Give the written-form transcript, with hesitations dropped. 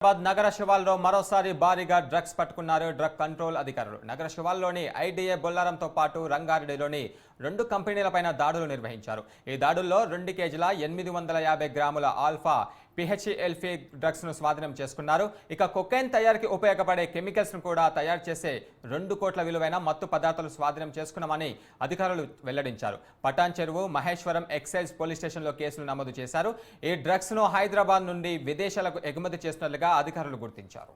హైదరాబాద్ నగర శివార్లో మరోసారి భారీగా డ్రగ్స్ పట్టుకున్నారు డ్రగ్ కంట్రోల్ అధికారులు. నగర శివార్లోని ఐడిఏ బొల్లారంతో పాటు రంగారెడ్డిలోని 2 కంపెనీలపైన దాడులు నిర్వహించారు. ఈ దాడుల్లో 2 కేజీల 850 గ్రాముల ఆల్ఫా పిహెచ్ఎల్ఫీ డ్రగ్స్ ను స్వాధీనం చేసుకున్నారు. ఇక కొకైన్ తయారీకి ఉపయోగపడే కెమికల్స్ ను కూడా తయారు చేసే 2 కోట్ల విలువైన మత్తు పదార్థాలు స్వాధీనం చేసుకున్నామని అధికారులు వెల్లడించారు. పటాన్ చెరువు మహేశ్వరం ఎక్సైజ్ పోలీస్ స్టేషన్లో కేసులు నమోదు చేశారు. ఈ డ్రగ్స్ ను హైదరాబాద్ నుండి విదేశాలకు ఎగుమతి చేస్తున్నట్లుగా అధికారులు గుర్తించారు.